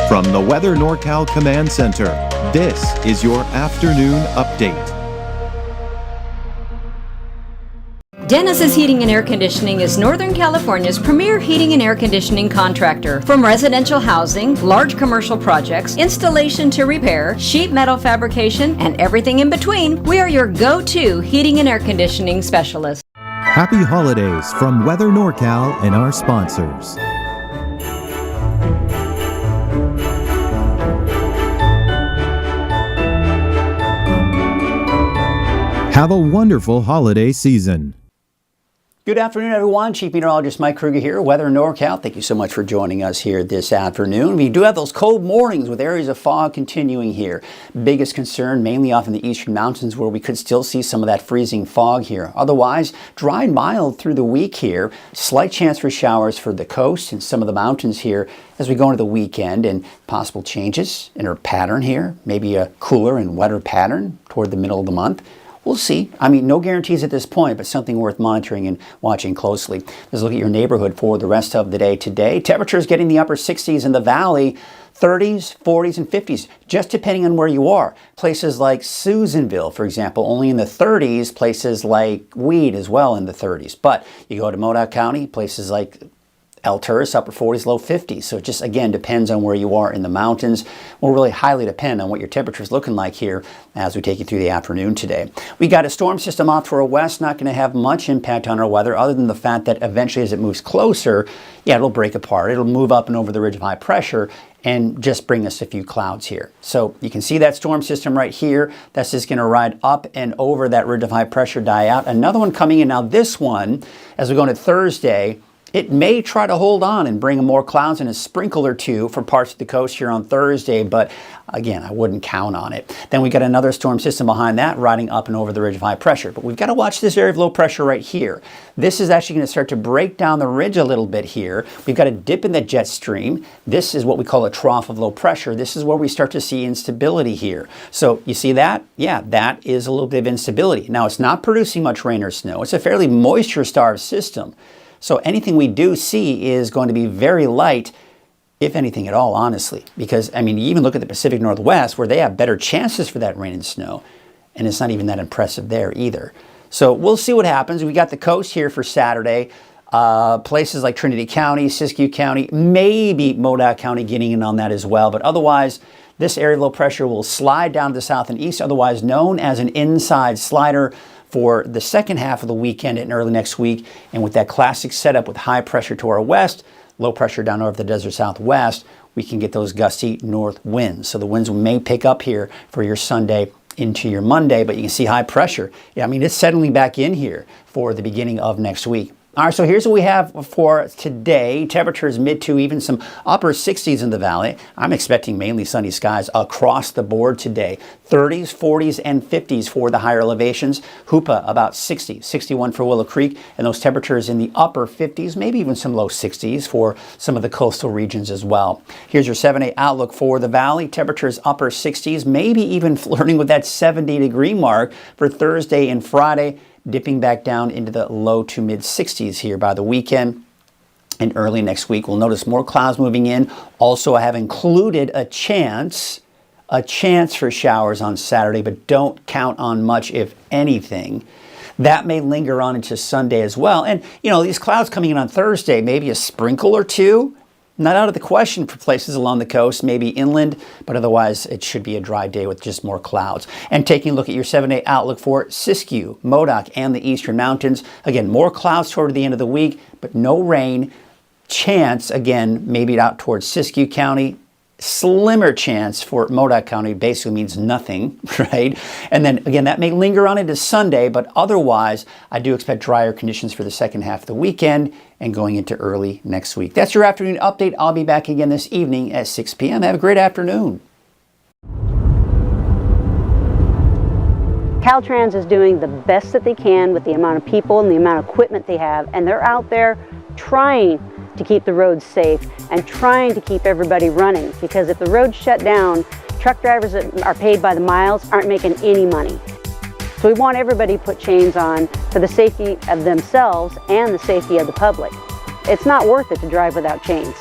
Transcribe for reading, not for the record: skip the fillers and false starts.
From the Weather NorCal Command Center, this is your afternoon update. Dennis's Heating and Air Conditioning is Northern California's premier heating and air conditioning contractor. From residential housing, large commercial projects, installation to repair, sheet metal fabrication, and everything in between, we are your go-to heating and air conditioning specialist. Happy holidays from Weather NorCal and our sponsors. Have a wonderful holiday season. Good afternoon, everyone. Chief Meteorologist Mike Kruger here, Weather NorCal. Thank you so much for joining us here this afternoon. We do have those cold mornings with areas of fog continuing here. Biggest concern mainly off in the eastern mountains where we could still see some of that freezing fog here. Otherwise, dry and mild through the week here. Slight chance for showers for the coast and some of the mountains here as we go into the weekend, and possible changes in our pattern here. Maybe a cooler and wetter pattern toward the middle of the month. We'll see. I mean, no guarantees at this point, but something worth monitoring and watching closely. Let's look at your neighborhood for the rest of the day today. Temperatures getting the upper 60s in the valley, 30s, 40s, and 50s, just depending on where you are. Places like Susanville, for example, only in the 30s. Places like Weed as well in the 30s. But you go to Modoc County, places like El Turris, upper 40s, low 50s. So it just, again, depends on where you are in the mountains. Will really highly depend on what your temperature is looking like here as we take you through the afternoon today. We got a storm system off to our west, not going to have much impact on our weather other than the fact that eventually as it moves closer, yeah, it'll break apart. It'll move up and over the ridge of high pressure and just bring us a few clouds here. So you can see that storm system right here. That's just going to ride up and over that ridge of high pressure, die out. Another one coming in. Now this one, as we go into Thursday, it may try to hold on and bring more clouds and a sprinkle or two for parts of the coast here on Thursday, but again, I wouldn't count on it. Then we got another storm system behind that riding up and over the ridge of high pressure, but we've got to watch this area of low pressure right here. This is actually going to start to break down the ridge a little bit here. We've got a dip in the jet stream. This is what we call a trough of low pressure. This is where we start to see instability here. So you see that? Yeah, that is a little bit of instability. Now it's not producing much rain or snow. It's a fairly moisture-starved system. So anything we do see is going to be very light, if anything at all, honestly. Because, I mean, you even look at the Pacific Northwest where they have better chances for that rain and snow. And it's not even that impressive there either. So we'll see what happens. We got the coast here for Saturday. Places like Trinity County, Siskiyou County, maybe Modoc County getting in on that as well. But otherwise, this area of low pressure will slide down to the south and east, otherwise known as an inside slider, for the second half of the weekend and early next week. And with that classic setup with high pressure to our west, low pressure down over the desert southwest, we can get those gusty north winds. So the winds may pick up here for your Sunday into your Monday, but you can see high pressure. Yeah, I mean, it's settling back in here for the beginning of next week. All right, so here's what we have for today. Temperatures mid to even some upper 60s in the valley. I'm expecting mainly sunny skies across the board today. 30s, 40s, and 50s for the higher elevations. Hoopa about 60, 61 for Willow Creek, and those temperatures in the upper 50s, maybe even some low 60s for some of the coastal regions as well. Here's your 7-day outlook for the valley. Temperatures upper 60s, maybe even flirting with that 70-degree mark for Thursday and Friday, dipping back down into the low to mid 60s here by the weekend and early next week. We'll notice more clouds moving in. Also, I have included a chance for showers on Saturday, but don't count on much, if anything. That may linger on into Sunday as well. And, you know, these clouds coming in on Thursday, maybe a sprinkle or two. Not out of the question for places along the coast, maybe inland, but otherwise it should be a dry day with just more clouds. And taking a look at your 7-day outlook for Siskiyou, Modoc, and the eastern mountains. Again, more clouds toward the end of the week, but no rain. Chance, again, maybe out towards Siskiyou County. Slimmer chance for Modoc County, basically means nothing, right? And then again, that may linger on into Sunday, but otherwise, I do expect drier conditions for the second half of the weekend and going into early next week. That's your afternoon update. I'll be back again this evening at 6 p.m. Have a great afternoon. Caltrans is doing the best that they can with the amount of people and the amount of equipment they have, and they're out there trying to keep the roads safe and trying to keep everybody running, because if the roads shut down, truck drivers that are paid by the miles aren't making any money. So we want everybody to put chains on for the safety of themselves and the safety of the public. It's not worth it to drive without chains.